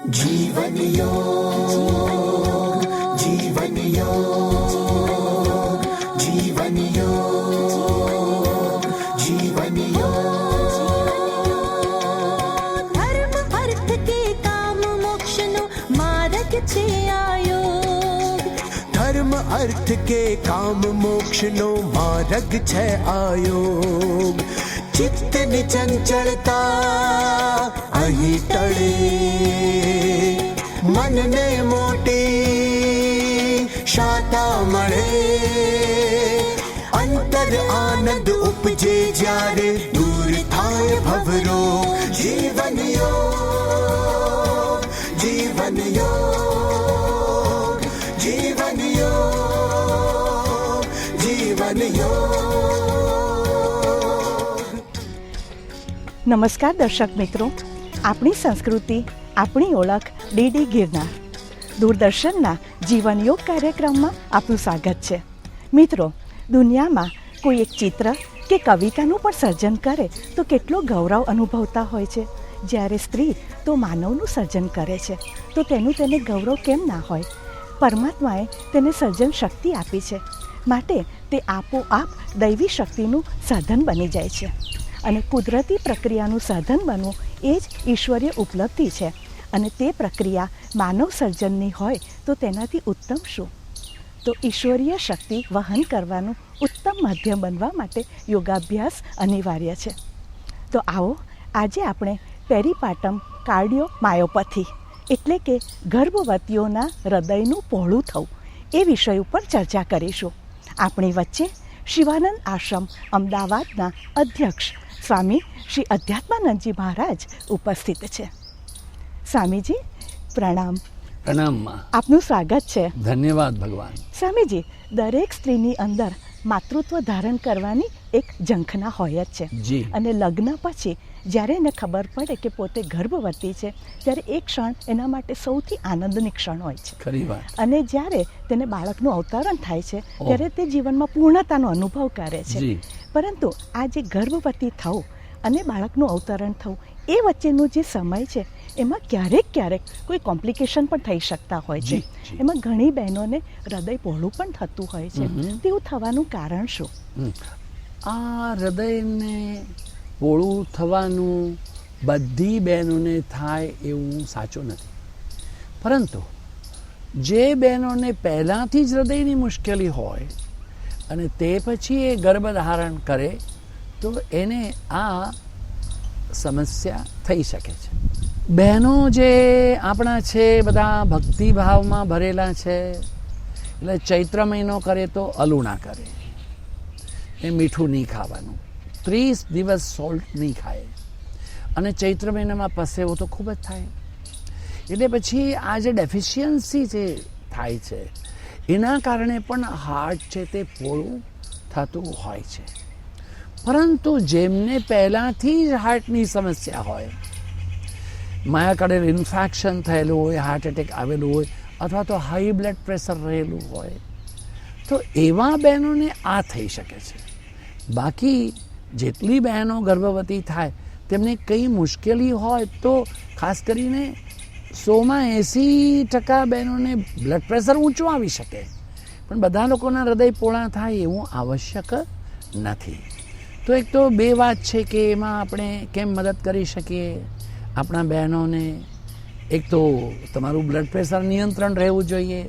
जीवन योग, जीवन योग, जीवन योग, जीवन योग। धर्म अर्थ के काम मोक्ष नो मार्ग छे आयोग। धर्म अर्थ के काम मोक्ष नो मार्ग छे आयोग। चित्त ની ચંચળતા અહીં ટળે, મનને મોટી શાતા મળે, અંતર આનંદ ઉપજે જ્યારે દૂર થાય ભવરો। જીવન યોગ, જીવન યોગ, જીવન યોગ, જીવન યોગ। નમસ્કાર દર્શક મિત્રો, આપણી સંસ્કૃતિ આપણી ઓળખ ડીડી ગિરનાર દૂરદર્શનના જીવન યોગ કાર્યક્રમમાં આપનું સ્વાગત છે। મિત્રો, દુનિયામાં કોઈ એક ચિત્ર કે કવિતાનું પણ સર્જન કરે તો કેટલો ગૌરવ અનુભવતા હોય છે। જ્યારે સ્ત્રી તો માનવનું સર્જન કરે છે તો તેનું તેને ગૌરવ કેમ ના હોય? પરમાત્માએ તેને સર્જન શક્તિ આપી છે, માટે તે આપોઆપ દૈવી શક્તિનું સાધન બની જાય છે। અને કુદરતી પ્રક્રિયાનું સાધન બનવું એ જ ઈશ્વરીય ઉપલબ્ધિ છે। અને તે પ્રક્રિયા માનવ સર્જનની હોય તો તેનાથી ઉત્તમ શું? તો ઈશ્વરીય શક્તિ વહન કરવાનું ઉત્તમ માધ્યમ બનવા માટે યોગાભ્યાસ અનિવાર્ય છે। તો આવો આજે આપણે પેરીપાટમ કાર્ડિયોમાયોપથી એટલે કે ગર્ભવતીઓના હૃદયનું પહોળું થવું એ વિષય ઉપર ચર્ચા કરીશું। આપણી વચ્ચે શિવાનંદ આશ્રમ અમદાવાદના અધ્યક્ષ સ્વામી શ્રી અધ્યાત્માનંદજી મહારાજ ઉપસ્થિત છે। સ્વામીજી પ્રણામ। પ્રણામ। આપનું સ્વાગત છે। ધન્યવાદ ભગવાન। સ્વામીજી, દરેક સ્ત્રીની અંદર માતૃત્વ ધારણ કરવાની એક ઝંખના હોય જ છે। જી। અને લગ્ન પછી જ્યારે એને ખબર પડે કે પોતે ગર્ભવતી છે ત્યારે એ ક્ષણ એના માટે સૌથી આનંદની ક્ષણ હોય છે। ખરી વાત। અને જ્યારે તેને બાળકનું અવતરણ થાય છે ત્યારે તે જીવનમાં પૂર્ણતાનો અનુભવ કરે છે। જી। પરંતુ આ જે ગર્ભવતી થવું અને બાળકનું અવતરણ થવું એ વચ્ચેનો જે સમય છે એમાં ક્યારેક કોઈ કોમ્પ્લિકેશન પણ થઈ શકતા હોય છે। એમાં ઘણી બહેનોને હૃદય પહોળું પણ થતું હોય છે। તેવું થવાનું કારણ શું? આ હૃદયને પોળું થવાનું બધી બહેનોને થાય એવું સાચું નથી, પરંતુ જે બહેનોને પહેલાંથી જ હૃદયની મુશ્કેલી હોય અને તે પછી એ ગર્ભધારણ કરે તો એને આ સમસ્યા થઈ શકે છે। બહેનો જે આપણા છે બધા ભક્તિભાવમાં ભરેલા છે, એટલે ચૈત્ર મહિનો કરે તો અલુણા કરે, એ મીઠું નહીં ખાવાનું, 30 દિવસ સોલ્ટ નહીં ખાય, અને ચૈત્ર મહિનામાં પસેવો તો ખૂબ જ થાય। એટલે પછી આ જે ડેફિશિયન્સી જે થાય છે એના કારણે પણ હાર્ટ છે તે પોળું થતું હોય છે। પરંતુ જેમને પહેલાંથી જ હાર્ટની સમસ્યા હોય, માયાકાર્ડિયલ ઇન્ફેક્શન થયેલું હોય, હાર્ટ એટેક આવેલું હોય, અથવા તો હાઈ બ્લડ પ્રેશર રહેલું હોય, તો એવા બહેનોને આ થઈ શકે છે। બાકી જેટલી બહેનો ગર્ભવતી થાય તેમને કંઈ મુશ્કેલી હોય તો ખાસ કરીને 100માં 80% બહેનોને બ્લડ પ્રેશર ઊંચું આવી શકે, પણ બધા લોકોના હૃદય પોળા થાય એવું આવશ્યક નથી। તો એક તો બે વાત છે કે એમાં આપણે કેમ મદદ કરી શકીએ આપણા બહેનોને। એક તો તમારું બ્લડ પ્રેશર નિયંત્રણ રહેવું જોઈએ,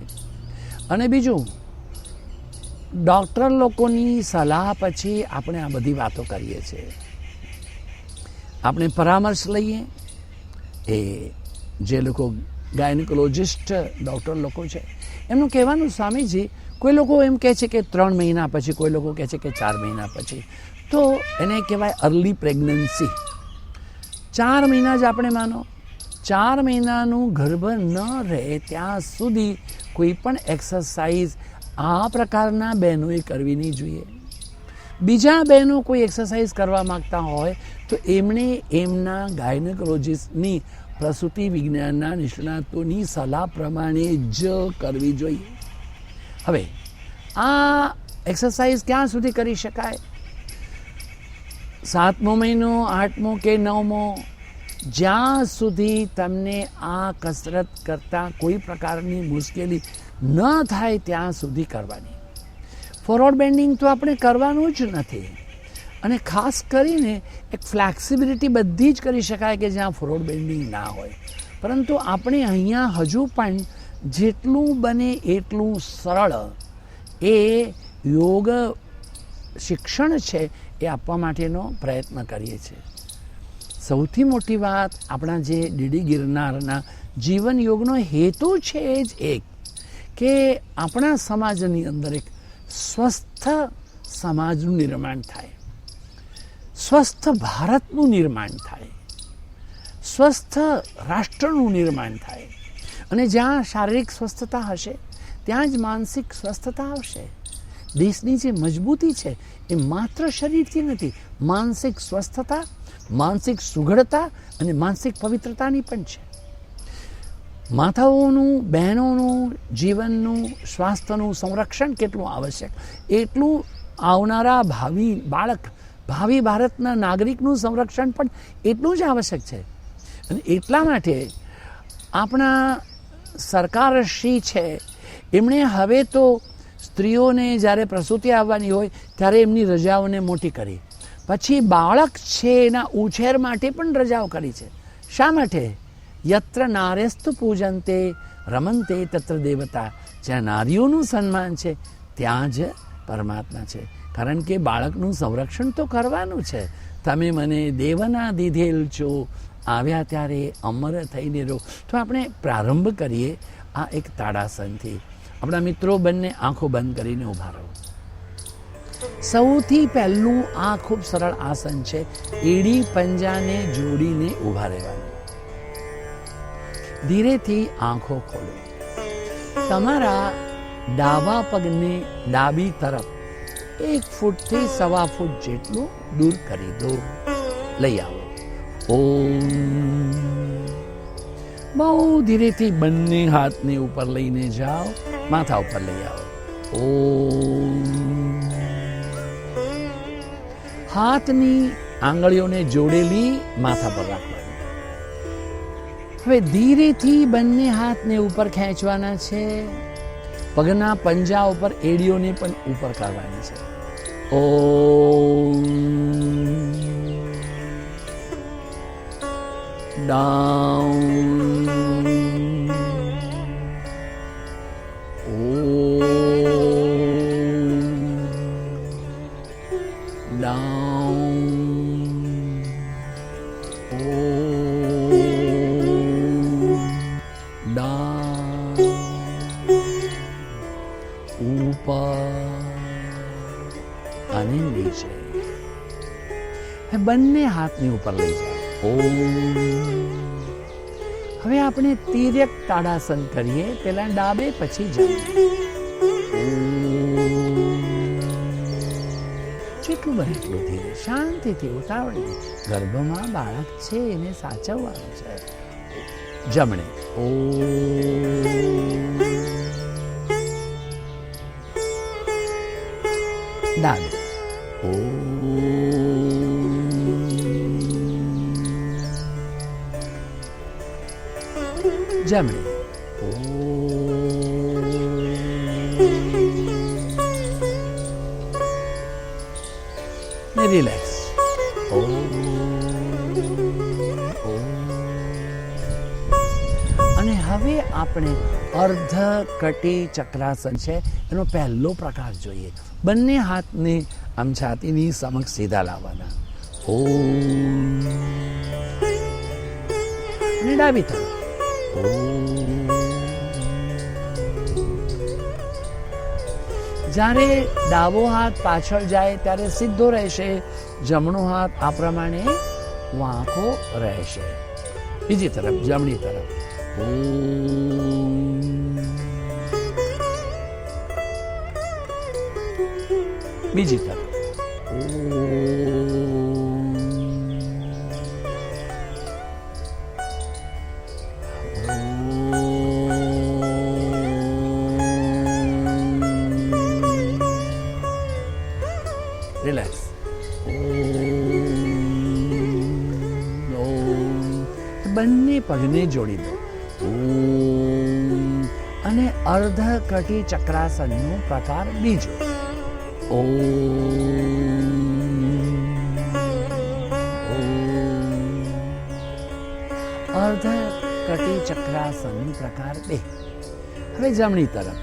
અને બીજું ડૉક્ટર લોકોની સલાહ પછી આપણે આ બધી વાતો કરીએ છીએ। આપણે પરામર્શ લઈએ, એ જે લોકો ગાયનેકોલોજિસ્ટ ડૉક્ટર લોકો છે એમનું કહેવાનું, સ્વામીજી કોઈ લોકો એમ કહે છે કે 3 મહિના પછી, કોઈ લોકો કહે છે કે 4 મહિના પછી, તો એને કહેવાય અર્લી પ્રેગ્નન્સી। 4 મહિના જ આપણે માનો, 4 મહિનાનું ગર્ભ ન રહે ત્યાં સુધી કોઈ પણ એક્સરસાઇઝ આ પ્રકારના બહેનોએ કરવી નહીં જોઈએ। બીજા બહેનો કોઈ એક્સરસાઇઝ કરવા માગતા હોય તો એમણે એમના ગાયનેકોલોજિસ્ટની પ્રસૂતિ વિજ્ઞાનના નિષ્ણાતોની સલાહ પ્રમાણે જ કરવી જોઈએ। હવે આ એક્સરસાઇઝ ક્યાં સુધી કરી શકાય? 7મો મહિનો, 8મો કે 9મો જ્યાં સુધી તમને આ કસરત કરતાં કોઈ પ્રકારની મુશ્કેલી ન થાય ત્યાં સુધી કરવાની. ફોરવર્ડ બેન્ડિંગ તો આપણે કરવાનું જ નથી. અને ખાસ કરીને એક ફ્લેક્સિબિલિટી બધી જ કરી શકાય કે જ્યાં ફોરવર્ડ બેન્ડિંગ ના હોય. પરંતુ આપણે અહીંયા હજુ પણ જેટલું બને એટલું સરળ એ યોગ શિક્ષણ છે એ આપવા માટેનો પ્રયત્ન કરીએ છીએ. સૌથી મોટી વાત આપણા જે ડીડી ગિરનારના જીવન યોગનો હેતુ છે એ જ એક કે આપણા સમાજની અંદર એક સ્વસ્થ સમાજનું નિર્માણ થાય, સ્વસ્થ ભારતનું નિર્માણ થાય, સ્વસ્થ રાષ્ટ્રનું નિર્માણ થાય. અને જ્યાં શારીરિક સ્વસ્થતા હશે ત્યાં જ માનસિક સ્વસ્થતા આવશે. દેશની જે મજબૂતી છે એ માત્ર શરીરથી નથી, માનસિક સ્વસ્થતા, માનસિક સુઘડતા અને માનસિક પવિત્રતાની પણ છે. માતાઓનું, બહેનોનું જીવનનું, સ્વાસ્થ્યનું સંરક્ષણ કેટલું આવશ્યક, એટલું આવનારા ભાવિ ભારતના નાગરિકનું સંરક્ષણ પણ એટલું જ આવશ્યક છે. અને એટલા માટે આપણા સરકારશ્રી છે એમણે હવે તો સ્ત્રીઓને જ્યારે પ્રસૂતિ આવવાની હોય ત્યારે એમની રજાઓને મોટી કરી, પછી બાળક છે એના ઉછેર માટે પણ રજાઓ કરી છે. શા માટે? યત્ર નાર્યસ્તુ પૂજન્તે રમંતે તત્ર દેવતા. જ્યાં નારીઓનું સન્માન છે ત્યાં જ પરમાત્મા છે. કારણ કે બાળકનું સંરક્ષણ તો કરવાનું છે. તમે મને દેવના દીધેલ છો, આવ્યા ત્યારે અમર થઈને રહો. તો આપણે પ્રારંભ કરીએ આ એક તાડાસનથી. આપણા મિત્રો બંને આંખો બંધ કરીને ઊભા રહો. સૌથી પહેલું આ ખૂબ સરળ આસન છે. એડી પંજાને જોડીને ઊભા રહેવાનું. ધીરેથી આંખો ખોલો. તમારા ડાબા પગને ડાબી તરફ 1 ફૂટથી 1.25 ફૂટ જેટલું દૂર કરી દો. લઈ આવો. ઓમ. બહુ ધીરેથી બંને હાથને ઉપર લઈને જાઓ, માથા ઉપર લઈ આવો. ઓમ. હાથની આંગળીઓને જોડેલી માથા પર રાખવાની. હવે ધીરેથી બંને હાથને ઉપર ખેંચવાના છે. પગના પંજા ઉપર એડીઓને પણ ઉપર કરવાની છે. ઓમ. ડાઉન. અને નીચે. બંને હાથની ઉપર લઈ જાઓ. ઓમ. હવે આપણે તિર્યક તાડાસન કરીએ. પહેલા ડાબે પછી જમણે. જેટલું બને એટલું ધીરે, શાંતિથી, ઉતાવળ નહીં. ગર્ભમાં બાળક છે એને સાચવવાનું છે. જમણે. ઓમ. ડાબે. જમણે. રિલેક્સ. અને હવે આપણે અર્ધ કટી ચક્રાસન છે એનો પહેલો પ્રકાર જોઈએ. બંને હાથને આમ છાતીની સમક્ષ સીધા લાવવાના. ઓમ. અને ડાબી તરફ. જ્યારે ડાબો હાથ પાછળ જાય ત્યારે સીધો રહેશે, જમણો હાથ આ પ્રમાણે વાંકો રહેશે. બીજી તરફ, જમણી તરફ. બીજી તરફ. રિલેક્સ. બંને પગને જોડી દો. ઓમ. અને અર્ધ કટી ચક્રાસનનો પ્રકાર બીજો. અર્ધ કટી ચક્રાસન પ્રકાર 2. હવે જમણી તરફ.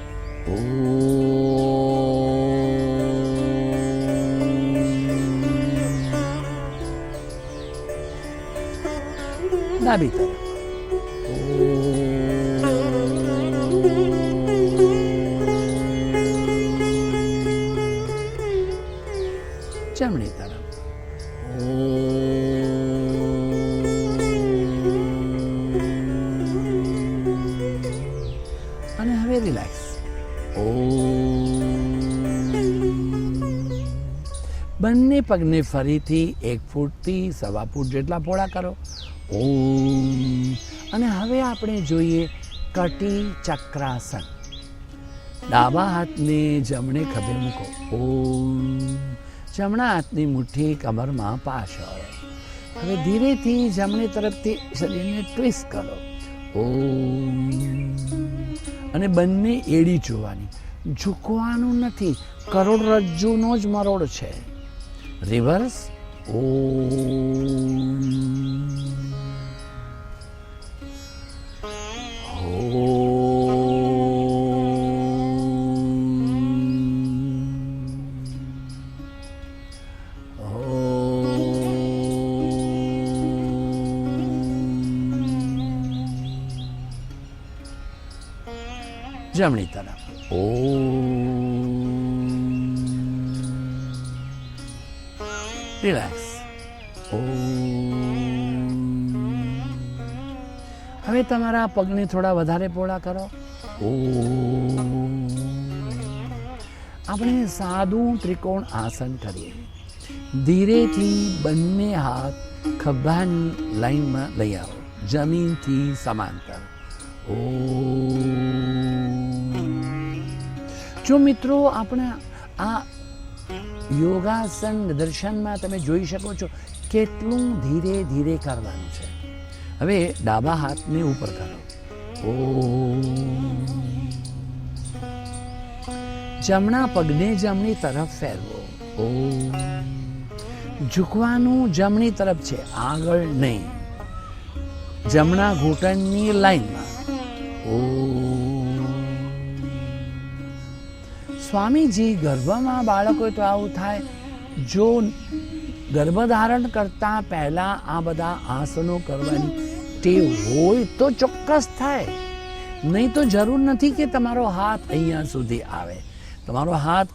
ડાબી તરફ. જમણી તરફ. અને હવે રિલેક્સ. બંને પગને ફરીથી 1 ફૂટથી 1.25 ફૂટ જેટલા પહોળા કરો. ઓમ. અને હવે આપણે જોઈએ કટી ચક્રાસન. ડાબા હાથને જમણે ખભે મૂકો. ઓમ. જમણા હાથની મુઠ્ઠી કમરમાં પાછળ. હવે ધીરેથી જમણી તરફથી શરીરને ટ્વિસ્ટ કરો. ઓમ. અને બંને એડી જોવાની, ઝૂકવાનું નથી. કરોડરજ્જુનો જ મરોડ છે. રિવર્સ. ઓમ. જમણી તરફ. રિલેક્સ. હવે તમારા પગને થોડા વધારે પહોળા કરો. આપણે સાદું ત્રિકોણ આસન કરીએ. ધીરેથી બંને હાથ ખભાની લાઈનમાં લઈ આવો, જમીનથી સમાંતર. જો મિત્રો, આપણે આ યોગાસન દર્શનમાં તમે જોઈ શકો છો કેટલું ધીરે ધીરે કરવાનું છે. હવે ડાબા હાથને ઉપર કરો. જમણા પગને જમણી તરફ ફેરવો. ઝૂકવાનું જમણી તરફ છે, આગળ નહીં. જમણા ઘૂંટણની લાઈનમાં. સ્વામીજી, ગર્ભમાં બાળક હોય તો આવું થાય. જો ગર્ભધારણ કરતા પહેલા આ બધા આસનો કરવાની ટેવ હોય તો ચોક્કસ થાય. નહીં તો જરૂર નથી કે તમારો હાથ અહીંયા સુધી આવે. તમારો હાથ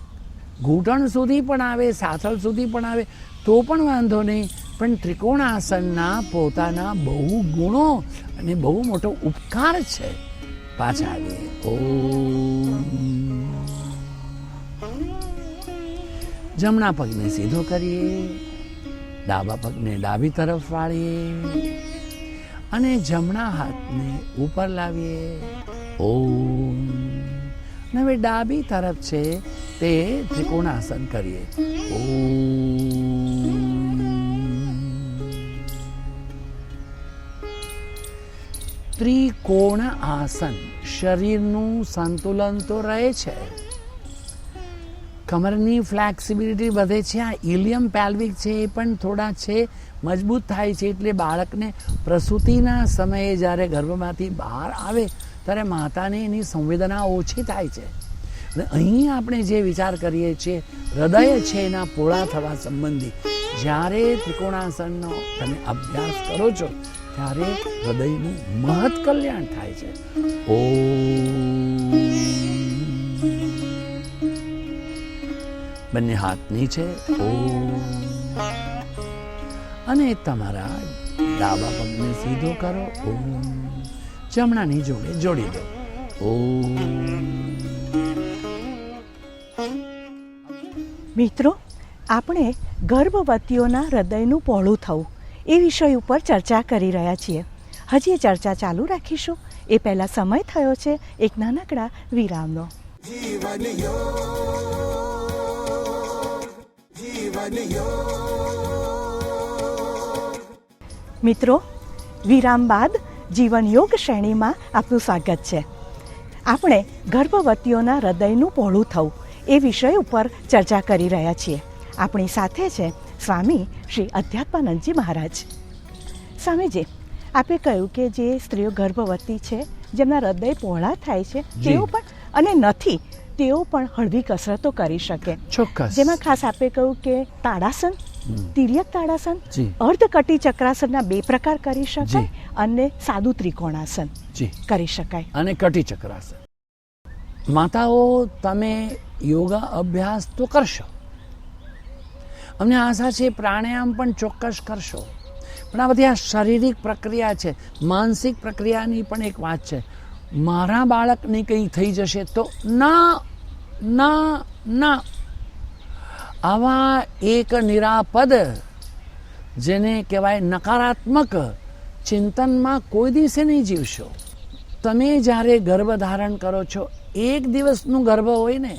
ઘૂંટણ સુધી પણ આવે, સાથળ સુધી પણ આવે તો પણ વાંધો નહીં. પણ ત્રિકોણાસનના પોતાના બહુ ગુણો અને બહુ મોટો ઉપકાર છે. પાછા આવીએ. જમણા પગને સીધો કરીએ, ડાબા પગને ડાબી તરફ વાળીએ અને જમણા હાથને ઉપર લાવીએ. ઓમ. હવે ડાબી તરફ છે તે ત્રિકોણાસન કરીએ. ત્રિકોણ આસન શરીરનું સંતુલન તો રહે છે, કમરની ફ્લેક્સિબિલિટી વધે છે. આ ઇલિયમ પેલ્વિક છે એ પણ થોડા છે મજબૂત થાય છે. એટલે બાળકને પ્રસૂતિના સમયે જ્યારે ગર્ભમાંથી બહાર આવે ત્યારે માતાને એની સંવેદના ઓછી થાય છે. અને અહીં આપણે જે વિચાર કરીએ છીએ હૃદય છે એના પોળા થવા સંબંધી, જ્યારે ત્રિકોણાસનનો તમે અભ્યાસ કરો છો ત્યારે હૃદયનું મહત કલ્યાણ થાય છે. બંને હાથ નીચે. અને તમારા ડાબા પગને સીધો કરો. જમણાની જોડે જોડી દો. મિત્રો, આપણે ગર્ભવતીઓના હૃદયનું પહોળું થવું એ વિષય ઉપર ચર્ચા કરી રહ્યા છીએ. હજી એ ચર્ચા ચાલુ રાખીશું. એ પહેલાં સમય થયો છે એક નાનકડા વિરામનો. જીવન યોગ, જીવન યોગ. મિત્રો, વિરામ બાદ જીવનયોગ શ્રેણીમાં આપનું સ્વાગત છે. આપણે ગર્ભવતીઓના હૃદયનું પહોળું થવું એ વિષય ઉપર ચર્ચા કરી રહ્યા છીએ. આપણી સાથે છે સ્વામી શ્રી અધ્યાત્માનંદજી મહારાજ. સ્વામીજી, આપે કહ્યું કે જે સ્ત્રીઓ ગર્ભવતી છે, જેમના હૃદય પહોળા થાય છે, તેઓ પણ અને નથી તેઓ પણ હળવી કસરતો કરી શકે. ચોક્કસ. જેમાં ખાસ આપે કહ્યું કે તાડાસન, તિર્યક તાડાસન, જી. અર્ધકટી ચક્રાસનના 2 પ્રકાર કરી શકાય જી. અને સાદું ત્રિકોણાસન જી. કરી શકાય. અને કટી ચક્રાસન. માતાઓ, તમે યોગા અભ્યાસ તો કરશો, અમને આશા છે પ્રાણાયામ પણ ચોક્કસ કરશો, પણ આ બધી આ શારીરિક પ્રક્રિયા છે, માનસિક પ્રક્રિયાની પણ એક વાત છે. મારા બાળકને કંઈ થઈ જશે તો ના ના ના, આવા એક નિરાપદ, જેને કહેવાય નકારાત્મક ચિંતનમાં કોઈ દિવસે નહીં જીવશો. તમે જ્યારે ગર્ભ ધારણ કરો છો, 1 દિવસનું ગર્ભ હોય ને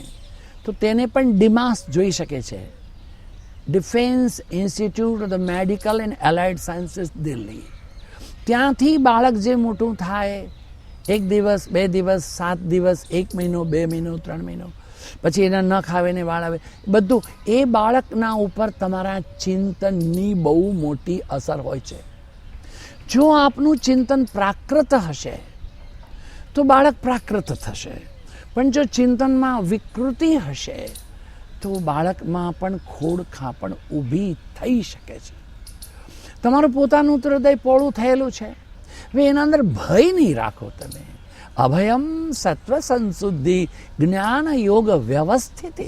તો તેને પણ ડિમાસ જોઈ શકે છે. Defence institute of the medical and allied sciences, Delhi. ત્યાંથી બાળક જે મોટું થાય, 1 દિવસ, 2 દિવસ, 7 દિવસ, 1 મહિનો, 2 મહિનો, 3 મહિનો, પછી એના નખ આવે ને વાળ આવે, બધું એ બાળકના ઉપર તમારા ચિંતનની બહુ મોટી અસર હોય છે. જો આપનું ચિંતન પ્રાકૃત હશે તો બાળક પ્રાકૃત થશે, પણ જો ચિંતનમાં વિકૃતિ હશે તો બાળકમાં પણ ખોડ ખાપણ ઊભી થઈ શકે છે. તમારું પોતાનું હૃદય પહોળું થયેલું છે, હવે એના અંદર ભય નહીં રાખો. તમે અભયમ સત્વ સંશુદ્ધિ જ્ઞાન યોગ વ્યવસ્થિત,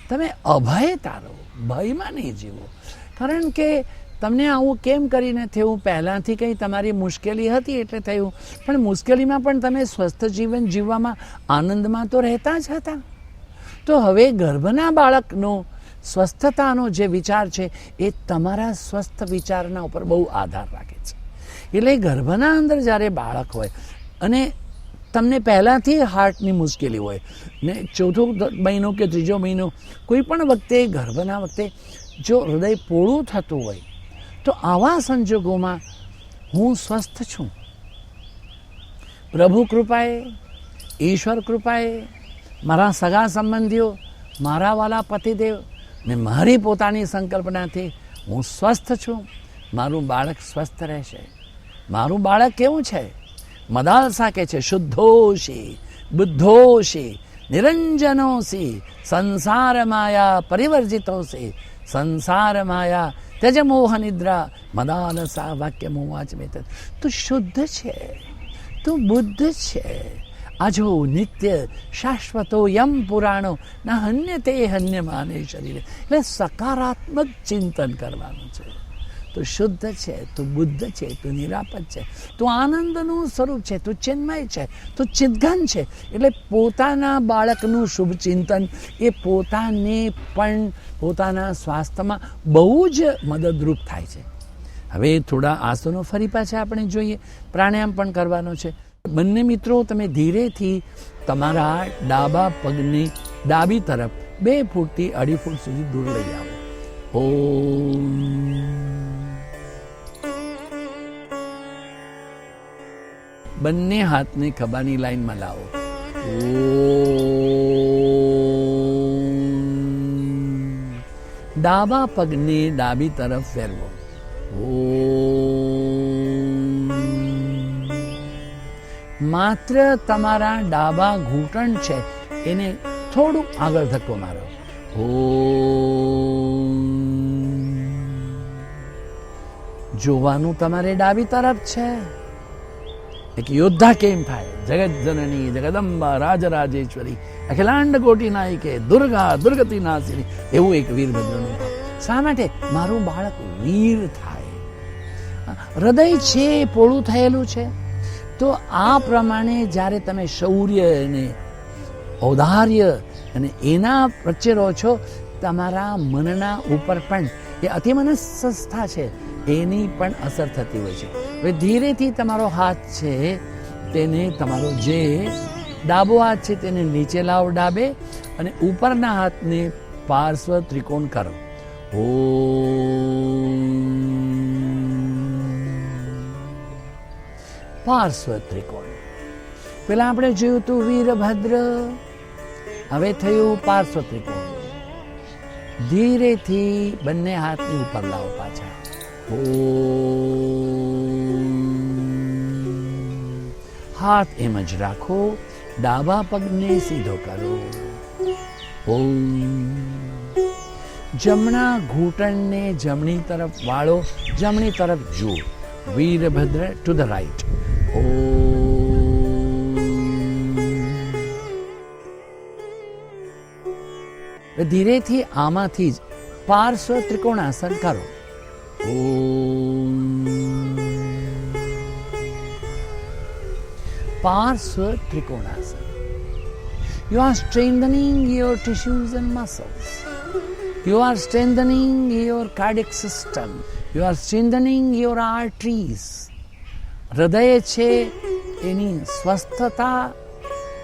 તમે અભય તારો, ભયમાં નહીં જીવો. કારણ કે તમને આવું કેમ કરીને થયું? પહેલાંથી કંઈ તમારી મુશ્કેલી હતી એટલે થયું, પણ મુશ્કેલીમાં પણ તમે સ્વસ્થ જીવન જીવવામાં આનંદમાં તો રહેતા જ હતા. તો હવે ગર્ભના બાળકનો સ્વસ્થતાનો જે વિચાર છે એ તમારા સ્વસ્થ વિચારના ઉપર બહુ આધાર રાખે છે. એટલે ગર્ભના અંદર જ્યારે બાળક હોય અને તમને પહેલાંથી હાર્ટની મુશ્કેલી હોય ને 4થો મહિનો કે 3જો મહિનો, કોઈ પણ વખતે ગર્ભના વખતે જો હૃદય પોળું થતું હોય, તો આવા સંજોગોમાં હું સ્વસ્થ છું, પ્રભુ કૃપાએ, ઈશ્વર કૃપાએ, મારા સગા સંબંધીઓ, મારા વાલા પતિદેવ ને મારી પોતાની સંકલ્પનાથી હું સ્વસ્થ છું. મારું બાળક સ્વસ્થ રહેશે. મારું બાળક કેવું છે? મદાલસા કે છે, શુદ્ધોશી બુદ્ધોશી નિરંજનોશી સંસાર માયા પરિવર્જિતોશી સંસાર માયા ત્યજ મોહ નિદ્રા મદાલસા વાક્ય મોવાચમિત. તું શુદ્ધ છે, તું બુદ્ધ છે. અજો નિત્ય શાશ્વતો યમ પુરાણો ના હન્ય તે હન્ય માને શરીરે. એટલે સકારાત્મક ચિંતન કરવાનું છે. તું શુદ્ધ છે, તું બુદ્ધ છે, તું નિરાપદ છે, તું આનંદનું સ્વરૂપ છે, તું ચિન્મય છે, તું ચિદઘન છે. એટલે પોતાના બાળકનું શુભ ચિંતન એ પોતાને પણ પોતાના સ્વાસ્થ્યમાં બહુ જ મદદરૂપ થાય છે. હવે થોડા આસનો ફરી પાછા આપણે જોઈએ, પ્રાણાયામ પણ કરવાનો છે. બંને મિત્રો, તમે ધીરેથી તમારા ડાબા પગની ડાબી તરફ 2 ફૂટથી 2.5 ફૂટ સુધી દૂર લઈ આવો. ઓમ. બંને હાથને ખભાની લાઈનમાં લાવો. ઓમ. ડાબા પગને ડાબી તરફ ફેરવો. ઓમ. માત્ર તમારા ડાબા ઘૂંટણ છે એને થોડું આગળ ધક્કો મારો. ઓમ. જોવાનું તમારે ડાબી તરફ છે. એક યોદ્ધા કેમ થાય? જગત જનની જગદંબા રાજરાજેશ્વરી અખિલાંડ કોટી નાયકે દુર્ગા દુર્ગતિ નાશિની, એવું એક વીરભદ્રનું ભાવ. શા માટે? મારું બાળક વીર થાય. હૃદય છે પોળું થયેલું છે, તો આ પ્રમાણે જ્યારે તમે શૌર્ય અને ઔદાર્ય અને એના વચ્ચે રહો છો, તમારા મનના ઉપર પણ એ અતિમનસ્સંસ્થા છે એની પણ અસર થતી હોય છે. હવે ધીરેથી તમારો હાથ છે તેને, તમારો જે ડાબો હાથ છે તેને નીચે લાવો ડાબે, અને ઉપરના હાથને પાર્શ્વ ત્રિકોણ કરો. ઓમ. પાર્શ્વ ત્રિકોણ. પેલા આપણે જોયું હતું વીરભદ્ર, હવે થયું પાર્શ્વ ત્રિકોણ. ધીરેથી બંને હાથની ઉપર લાવો પાછા. હાથ એમ જ રાખો, ડાબા પગને સીધો કરો. જમણા ઘૂંટણને જમણી તરફ વાળો, જમણી તરફ જુઓ. Veerabhadra to the right. ધીરેથી આમાંથી જ પાર્શ્વ ત્રિકોણાસન કરો. પાર્શ્વ ત્રિકોણાસન. You are strengthening your tissues and muscles. You are strengthening your cardiac system. You are strengthening your arteries. હૃદય છે એની સ્વસ્થતા,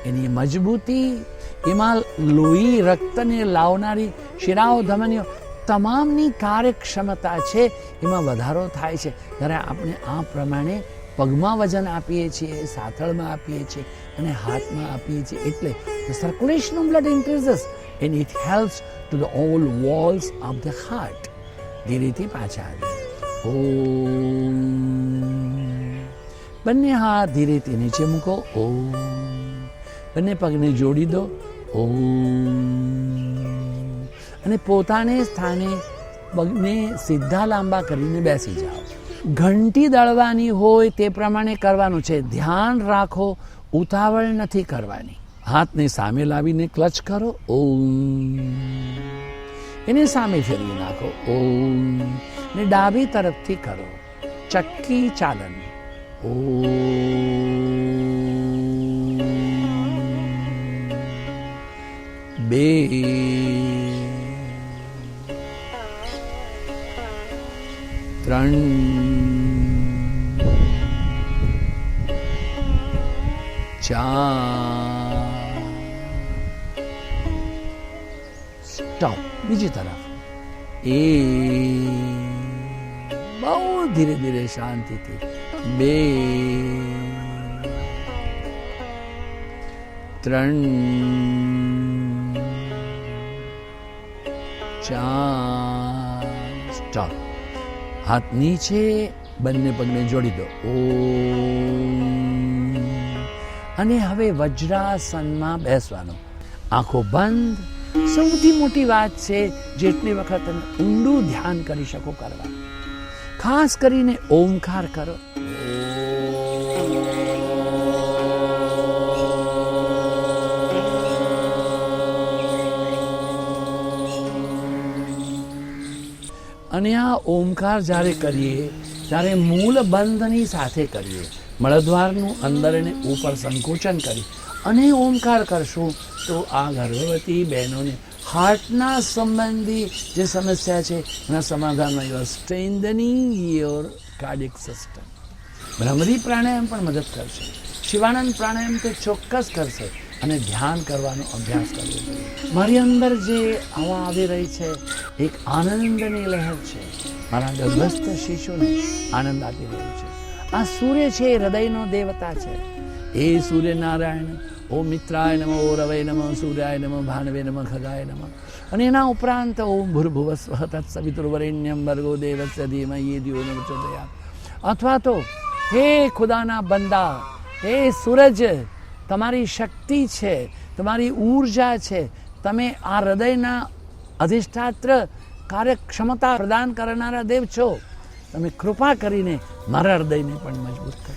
એની મજબૂતી, એમાં લોહી રક્તને લાવનારી શિરાઓ ધમનીઓ તમામની કાર્યક્ષમતા છે એમાં વધારો થાય છે જ્યારે આપણે આ પ્રમાણે પગમાં વજન આપીએ છીએ, સાથળમાં આપીએ છીએ અને હાથમાં આપીએ છીએ. એટલે the circulation of blood increases and it helps to the all walls of the heart. ધીરેથી પાછા આવીએ. બંને હાથ ધીરેથી નીચે મૂકો. બંને પગને જોડી દો. અને પોતાને સ્થાને પગને સીધા લાંબા કરીને બેસી જાઓ. ઘંટી દળવાની હોય તે પ્રમાણે કરવાનું છે. ધ્યાન રાખો, ઉતાવળ નથી કરવાની. હાથને સામે લાવીને ક્લચ કરો. એને સામે ફેરવી નાખો. ને ડાબી તરફથી કરો. ચક્કી ચાલન. બે, ત્રણ, ચાર. સ્ટોપ. બીજી તરફ. બહુ ધીરે ધીરે શાંતિથી. બે, ત્રણ, ચાર. સ્ટોપ. હાથ નીચે, બંને પગને જોડી દો. અને હવે વજ્રાસનમાં બેસવાનો. આંખો બંધ. સૌથી મોટી વાત છે જેટલી વખત તમે ઊંડું ધ્યાન કરી શકો કરવા. ખાસ કરીને ઓમકાર કરો. અને આ ઓમકાર જ્યારે કરીએ ત્યારે મૂળ બંધની સાથે કરીએ. મળદ્વારનું અંદર અને ઉપર સંકોચન કરી અને ઓમકાર કરશું તો આ ગર્ભવતી બહેનોને હાર્ટના સંબંધી જે સમસ્યા છે એના સમાધાનમાં you are strengthening your cardiac system. Bhramari pranayama પણ મદદ કરશે. શિવાનંદ પ્રાણાયામ તો ચોક્કસ કરશે. અને ધ્યાન કરવાનો અભ્યાસ કરવો જોઈએ. મારી અંદર જે હવા આવી રહી છે એક આનંદની લહેર છે. મારા ગર્ભસ્થ શિશુને આનંદ આપી રહ્યું છે. આ સૂર્ય છે એ હૃદયનો દેવતા છે. એ સૂર્યનારાયણ ઓમ મિત્રાય નમઃ, ઓ રવૈ નમઃ, સૂર્યાય નમઃ, ભાનવે નમઃ, ખગાય નમઃ. અને એના ઉપરાંત ઓમ ભૂર્ભુવસ્વઃ તત્સવિતુર્વરેણ્યં ભર્ગો દેવસ્ય ધીમહિ ધિયો ન પ્રચોદયાત્. અથવા તો હે ખુદાના બંદા, હે સૂરજ, તમારી શક્તિ છે, તમારી ઊર્જા છે, તમે આ હૃદયના અધિષ્ઠાત્ર કાર્યક્ષમતા પ્રદાન કરનારા દેવ છો. તમે કૃપા કરીને મારા હૃદયને પણ મજબૂત કરો.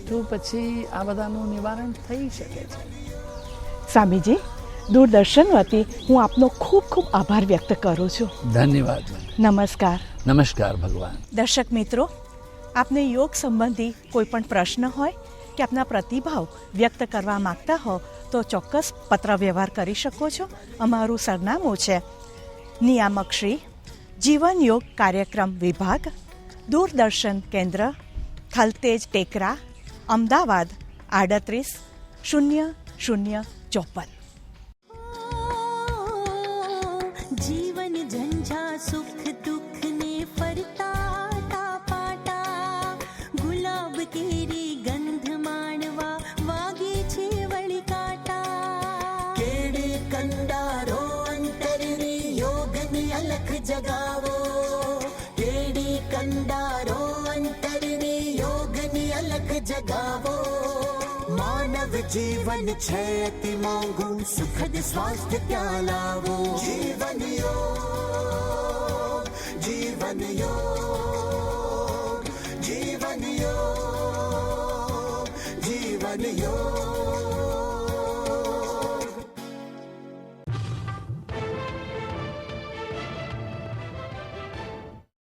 તો પછી આ બધાનું નિવારણ થઈ શકે છે. સ્વામીજી, દૂરદર્શન વતી હું આપનો ખૂબ ખૂબ આભાર વ્યક્ત કરું છું. ધન્યવાદ. નમસ્કાર. નમસ્કાર ભગવાન. દર્શક મિત્રો, આપને યોગ સંબંધી કોઈ પણ પ્રશ્ન હોય કે આપના પ્રતિભાવ વ્યક્ત કરવા માંગતા હો તો ચોક્કસ પત્ર વ્યવહાર કરી શકો છો. અમારું સરનામું છે નિયામક શ્રી જીવન યોગ કાર્યક્રમ વિભાગ, દૂરદર્શન કેન્દ્ર, થલતેજ ટેકરા, અમદાવાદ 380054. जीवन झंझा सुख दुख ने फरता टापाटा, गुलाब केरी गंध જગાવો માનવ જીવન છે અતિ મોંઘું સુખદ સ્વાસ્થ્ય ત્યાં લાવો જીવન યોગ જીવન યોગ જીવન યોગ જીવન યોગ